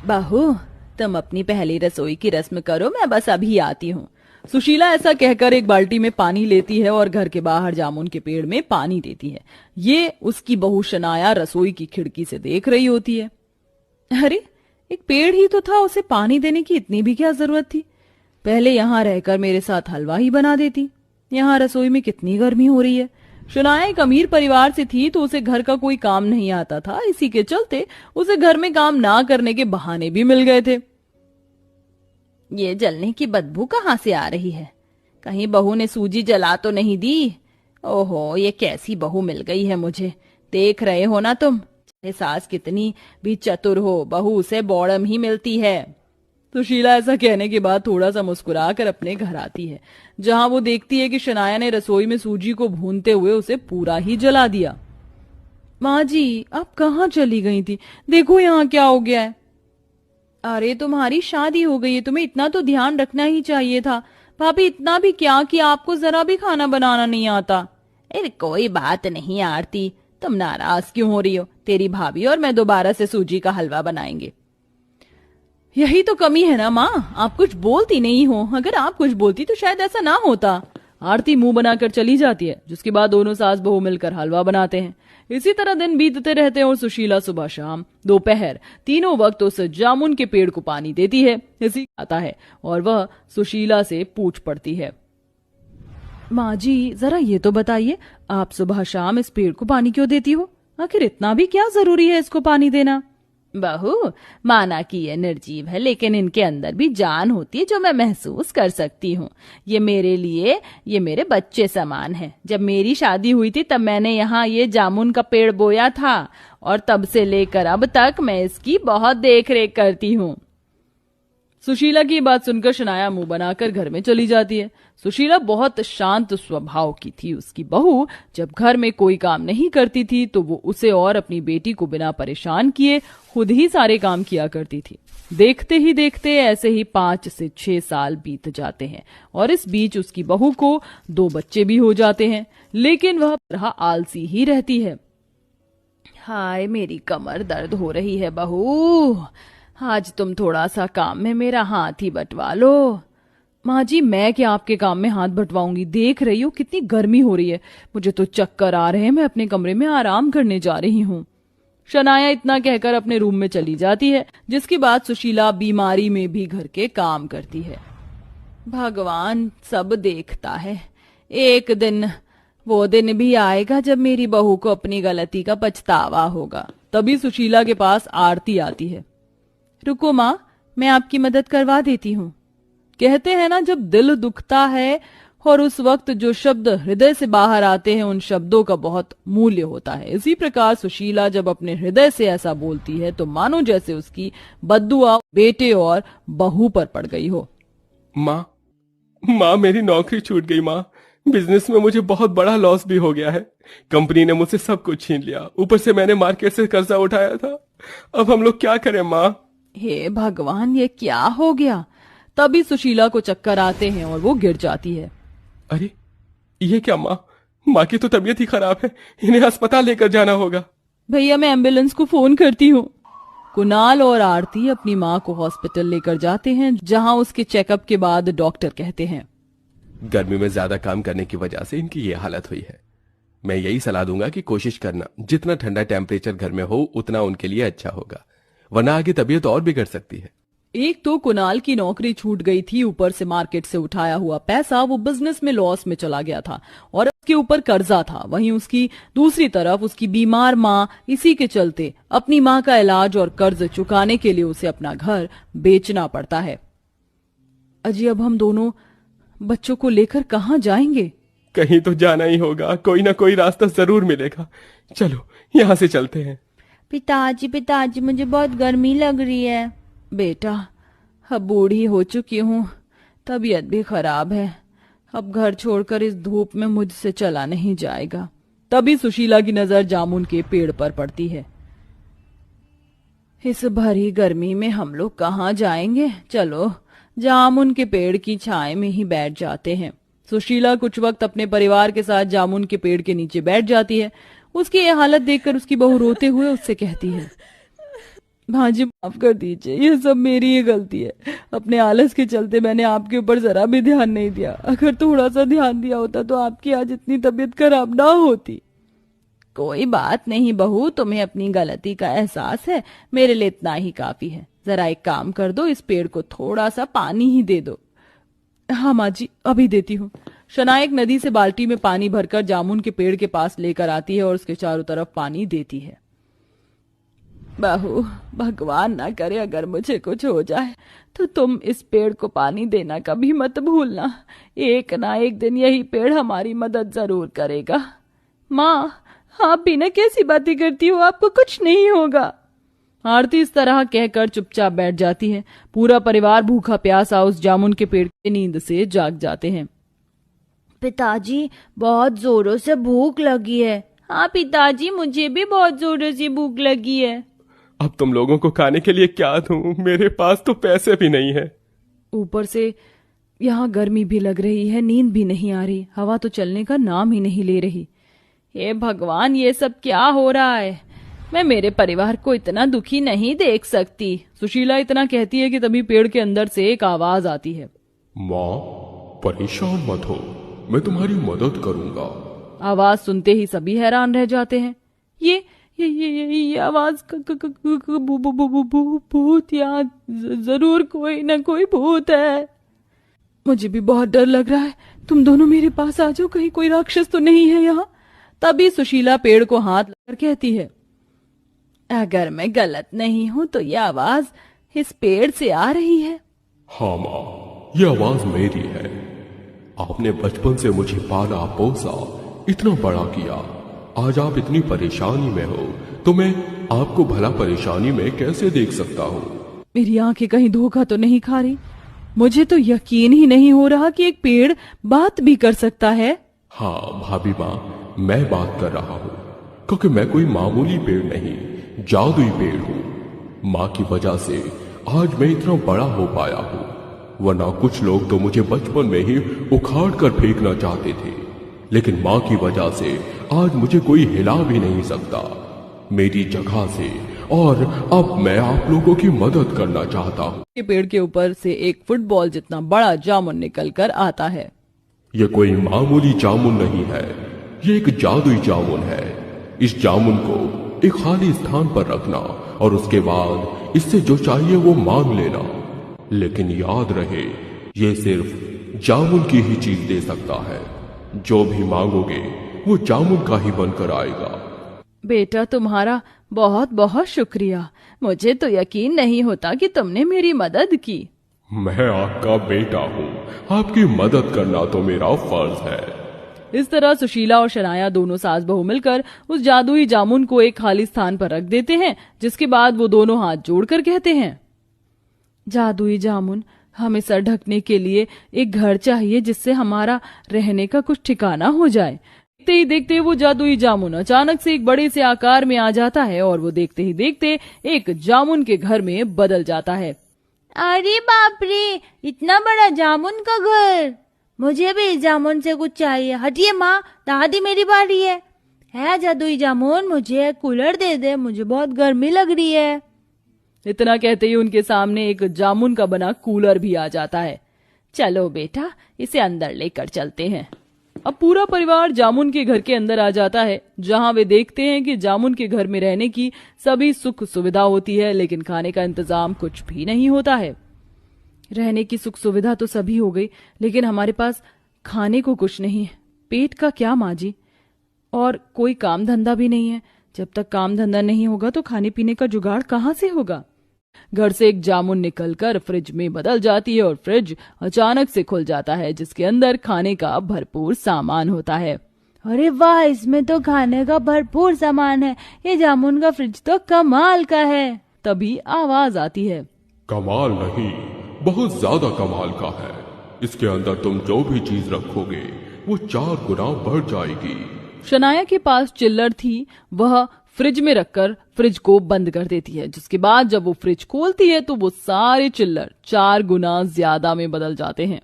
बहू, तुम अपनी पहली रसोई की रस्म करो, मैं बस अभी आती हूँ। सुशीला ऐसा कहकर एक बाल्टी में पानी लेती है और घर के बाहर जामुन के पेड़ में पानी देती है। ये उसकी बहू शनाया रसोई की खिड़की से देख रही होती है। अरे, एक पेड़ ही तो था, उसे पानी देने की इतनी भी क्या जरूरत थी? पहले यहाँ रहकर मेरे साथ हलवा ही बना देती। यहाँ रसोई में कितनी गर्मी हो रही है। शनाया एक अमीर परिवार से थी तो उसे घर का कोई काम नहीं आता था, इसी के चलते उसे घर में काम ना करने के बहाने भी मिल गए थे। ये जलने की बदबू कहाँ से आ रही है? कहीं बहू ने सूजी जला तो नहीं दी? ओहो, ये कैसी बहू मिल गई है मुझे। देख रहे हो ना तुम, चाहे सास कितनी भी चतुर हो, बहू उसे बौड़म ही मिलती है। सुशीला ऐसा कहने के बाद थोड़ा सा मुस्कुरा कर अपने घर आती है, जहां वो देखती है कि शनाया ने रसोई में सूजी को भूनते हुए उसे पूरा ही जला दिया। माँ जी, आप कहाँ चली गई थी? देखो यहाँ क्या हो गया है। अरे, तुम्हारी शादी हो गई है, तुम्हें इतना तो ध्यान रखना ही चाहिए था। भाभी, इतना भी क्या कि आपको जरा भी खाना बनाना नहीं आता। अरे कोई बात नहीं आरती, तुम नाराज क्यों हो रही हो? तेरी भाभी और मैं दोबारा से सूजी का हलवा बनाएंगे। यही तो कमी है ना माँ, आप कुछ बोलती नहीं हो। अगर आप कुछ बोलती तो शायद ऐसा ना होता। आरती मुंह बनाकर चली जाती है, जिसके बाद दोनों सास बहू मिलकर हलवा बनाते हैं। इसी तरह दिन बीतते रहते हैं और सुशीला सुबह शाम दोपहर तीनों वक्त उस जामुन के पेड़ को पानी देती है। इसी आता है और वह सुशीला से पूछ पड़ती है, माँ जी, जरा ये तो बताइए, आप सुबह शाम इस पेड़ को पानी क्यों देती हो? आखिर इतना भी क्या जरूरी है इसको पानी देना? बहू, माना कि ये निर्जीव है, लेकिन इनके अंदर भी जान होती है जो मैं महसूस कर सकती हूँ। ये मेरे लिए, ये मेरे बच्चे समान है। जब मेरी शादी हुई थी तब मैंने यहाँ ये जामुन का पेड़ बोया था और तब से लेकर अब तक मैं इसकी बहुत देख रेख करती हूँ। सुशीला की बात सुनकर शनाया मुंह बनाकर घर में चली जाती है। सुशीला बहुत शांत स्वभाव की थी। उसकी बहू जब घर में कोई काम नहीं करती थी तो वो उसे और अपनी बेटी को बिना परेशान किए खुद ही सारे काम किया करती थी। देखते ही देखते ऐसे ही 5 से 6 साल बीत जाते हैं और इस बीच उसकी बहू को 2 बच्चे भी हो जाते हैं, लेकिन वह तरह आलसी ही रहती है। हाय, मेरी कमर दर्द हो रही है बहू, आज तुम थोड़ा सा काम में मेरा हाथ ही बंटवा लो। माँ जी, मैं क्या आपके काम में हाथ बंटवाऊंगी? देख रही हो कितनी गर्मी हो रही है, मुझे तो चक्कर आ रहे हैं। मैं अपने कमरे में आराम करने जा रही हूँ। शनाया इतना कहकर अपने रूम में चली जाती है, जिसके बाद सुशीला बीमारी में भी घर के काम करती है। भगवान सब देखता है, एक दिन वो दिन भी आएगा जब मेरी बहू को अपनी गलती का पछतावा होगा। तभी सुशीला के पास आरती आती है। रुको माँ, मैं आपकी मदद करवा देती हूँ। कहते हैं ना, जब दिल दुखता है और उस वक्त जो शब्द हृदय से बाहर आते हैं उन शब्दों का बहुत मूल्य होता है। इसी प्रकार सुशीला जब अपने हृदय से ऐसा बोलती है तो मानो जैसे उसकी बद्दुआ बेटे और बहू पर पड़ गई हो। माँ, मेरी नौकरी छूट गई। माँ, बिजनेस में मुझे बहुत बड़ा लॉस भी हो गया है। कंपनी ने मुझसे सब कुछ छीन लिया, ऊपर से मैंने मार्केट से कर्जा उठाया था। अब हम लोग क्या करें माँ? हे भगवान, ये क्या हो गया? तभी सुशीला को चक्कर आते हैं और वो गिर जाती है। अरे, ये क्या माँ? माँ की तो तबीयत ही खराब है, इन्हें अस्पताल लेकर जाना होगा। भैया, मैं एम्बुलेंस को फोन करती हूँ। कुणाल और आरती अपनी माँ को हॉस्पिटल लेकर जाते हैं, जहाँ उसके चेकअप के बाद डॉक्टर कहते हैं, गर्मी में ज्यादा काम करने की वजह से इनकी ये हालत हुई है। मैं यही सलाह दूंगा कि कोशिश करना जितना ठंडा टेम्परेचर घर में हो उतना उनके लिए अच्छा होगा, वरना आगे तबीयत और बिगड़ सकती है। एक तो कुणाल की नौकरी छूट गई थी, ऊपर से मार्केट से उठाया हुआ पैसा वो बिजनेस में लॉस में चला गया था और उसके ऊपर कर्जा था। वहीं उसकी दूसरी तरफ उसकी बीमार माँ, इसी के चलते अपनी माँ का इलाज और कर्ज चुकाने के लिए उसे अपना घर बेचना पड़ता है। अजी, अब हम दोनों बच्चों को लेकर कहाँ जाएंगे? कहीं तो जाना ही होगा, कोई ना कोई रास्ता जरूर मिलेगा। चलो यहाँ से चलते हैं। पिताजी, मुझे बहुत गर्मी लग रही है। बेटा, अब बूढ़ी हो चुकी हूँ, तबीयत भी खराब है। अब घर छोड़कर इस धूप में मुझसे चला नहीं जाएगा। तभी सुशीला की नजर जामुन के पेड़ पर पड़ती है। इस भरी गर्मी में हम लोग कहाँ जाएंगे? चलो जामुन के पेड़ की छाए में ही बैठ जाते हैं। सुशीला कुछ वक्त अपने परिवार के साथ जामुन के पेड़ के नीचे बैठ जाती है। उसकी यह हालत देखकर उसकी बहू रोते हुए उससे कहती है, हाँ जी, माफ कर दीजिए, ये सब मेरी ही गलती है। अपने आलस के चलते मैंने आपके ऊपर जरा भी ध्यान नहीं दिया। अगर थोड़ा सा ध्यान दिया होता तो आपकी आज इतनी तबीयत खराब ना होती। कोई बात नहीं बहू, तुम्हें अपनी गलती का एहसास है, मेरे लिए इतना ही काफी है। जरा एक काम कर दो, इस पेड़ को थोड़ा सा पानी ही दे दो। हाँ माँ जी, अभी देती हूँ। शनाया एक नदी से बाल्टी में पानी भरकर जामुन के पेड़ के पास लेकर आती है और उसके चारों तरफ पानी देती है। बहू, भगवान ना करे अगर मुझे कुछ हो जाए तो तुम इस पेड़ को पानी देना कभी मत भूलना। एक ना एक दिन यही पेड़ हमारी मदद जरूर करेगा। माँ, आप भी ना कैसी बातें करती हो, आपको कुछ नहीं होगा। आरती इस तरह कहकर चुपचाप बैठ जाती है। पूरा परिवार भूखा प्यासा उस जामुन के पेड़ की नींद से जाग जाते हैं। पिताजी, बहुत जोरों से भूख लगी है। हाँ पिताजी, मुझे भी बहुत जोरों से भूख लगी है। अब तुम लोगों को खाने के लिए क्या दूं? मेरे पास तो पैसे भी नहीं है। ऊपर से यहाँ गर्मी भी लग रही है, नींद भी नहीं आ रही, हवा तो चलने का नाम ही नहीं ले रही। हे भगवान, ये सब क्या हो रहा है? मैं मेरे परिवार को इतना दुखी नहीं देख सकती। सुशीला इतना कहती है कि तभी पेड़ के अंदर से एक आवाज आती है। माँ, परेशान मत हो, मैं तुम्हारी मदद करूंगा। आवाज सुनते ही सभी हैरान रह जाते हैं। ये आवाज भूत, या जरूर कोई ना कोई भूत है। मुझे भी बहुत डर लग रहा है, तुम दोनों मेरे पास आ जाओ, कहीं कोई राक्षस तो नहीं है यहाँ। तभी सुशीला पेड़ को हाथ लगाकर कहती है, अगर मैं गलत नहीं हूं तो यह आवाज इस पेड़ से आ रही है। हाँ माँ, यह आवाज मेरी है। आपने बचपन से मुझे पाला पोसा, इतना बड़ा किया। आज आप इतनी परेशानी में हो तो मैं आपको भला परेशानी में कैसे देख सकता हूँ? मेरी आंखें कहीं धोखा तो नहीं खा रही? मुझे तो यकीन ही नहीं हो रहा कि एक पेड़ बात भी कर सकता है। हाँ भाभी माँ, मैं बात कर रहा हूँ, क्योंकि मैं कोई मामूली पेड़ नहीं, जादुई पेड़ हूँ। माँ की वजह से आज मैं इतना बड़ा हो पाया हूँ, वरना कुछ लोग तो मुझे बचपन में ही उखाड़ कर फेंकना चाहते थे, लेकिन माँ की वजह से आज मुझे कोई हिला भी नहीं सकता मेरी जगह से। और अब मैं आप लोगों की मदद करना चाहता हूँ। पेड़ के ऊपर से एक फुटबॉल जितना बड़ा जामुन निकलकर आता है। ये कोई मामूली जामुन नहीं है, ये एक जादुई जामुन है। इस जामुन को एक खाली स्थान पर रखना और उसके बाद इससे जो चाहिए वो मांग लेना, लेकिन याद रहे ये सिर्फ जामुन की ही चीज दे सकता है। जो भी मांगोगे वो जामुन का ही बनकर आएगा। बेटा, तुम्हारा बहुत बहुत शुक्रिया। मुझे तो यकीन नहीं होता कि तुमने मेरी मदद की। मैं आपका बेटा हूँ, आपकी मदद करना तो मेरा फर्ज है। इस तरह सुशीला और शनाया दोनों सास बहू मिलकर उस जादुई जामुन को एक खाली स्थान पर रख देते हैं, जिसके बाद वो दोनों हाथ जोड़कर कहते हैं, जादुई जामुन, हमें सर ढकने के लिए एक घर चाहिए जिससे हमारा रहने का कुछ ठिकाना हो जाए। देखते ही देखते वो जादुई जामुन अचानक से एक बड़े से आकार में आ जाता है और वो देखते ही देखते एक जामुन के घर में बदल जाता है। अरे बाप रे, इतना बड़ा जामुन का घर! मुझे भी इस जामुन से कुछ चाहिए। हटिए माँ, दादी मेरी बारी है जादुई जामुन, मुझे कूलर दे दे, मुझे बहुत गर्मी लग रही है। इतना कहते ही उनके सामने एक जामुन का बना कूलर भी आ जाता है। चलो बेटा, इसे अंदर लेकर चलते हैं। अब पूरा परिवार जामुन के घर के अंदर आ जाता है, जहां वे देखते हैं कि जामुन के घर में रहने की सभी सुख सुविधा होती है, लेकिन खाने का इंतजाम कुछ भी नहीं होता है। रहने की सुख सुविधा तो सभी हो गई, लेकिन हमारे पास खाने को कुछ नहीं है। पेट का क्या माँ जी? और कोई काम धंधा भी नहीं है। जब तक काम धंधा नहीं होगा तो खाने पीने का जुगाड़ कहाँ से होगा? घर से एक जामुन निकलकर फ्रिज में बदल जाती है और फ्रिज अचानक से खुल जाता है, जिसके अंदर खाने का भरपूर सामान होता है। अरे वाह, इसमें तो खाने का भरपूर सामान है। ये जामुन का फ्रिज तो कमाल का है। तभी आवाज आती है, कमाल नहीं, बहुत ज्यादा कमाल का है। इसके अंदर तुम जो भी चीज रखोगे वो 4 गुना बढ़ जाएगी। शनाया के पास चिल्लर थी, वह फ्रिज में रखकर फ्रिज को बंद कर देती है, जिसके बाद जब वो फ्रिज खोलती है तो वो सारे चिल्लर 4 गुना ज्यादा में बदल जाते हैं।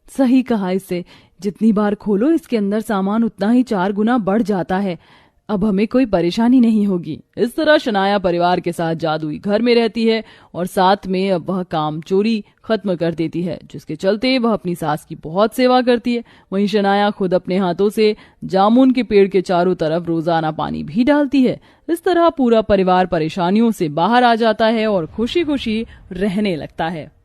सही कहा, इससे जितनी बार खोलो इसके अंदर सामान उतना ही 4 गुना बढ़ जाता है। अब हमें कोई परेशानी नहीं होगी। इस तरह शनाया परिवार के साथ जादुई घर में रहती है और साथ में अब वह काम चोरी खत्म कर देती है, जिसके चलते वह अपनी सास की बहुत सेवा करती है। वहीं शनाया खुद अपने हाथों से जामुन के पेड़ के चारों तरफ रोजाना पानी भी डालती है। इस तरह पूरा परिवार परेशानियों से बाहर आ जाता है और खुशी खुशी रहने लगता है।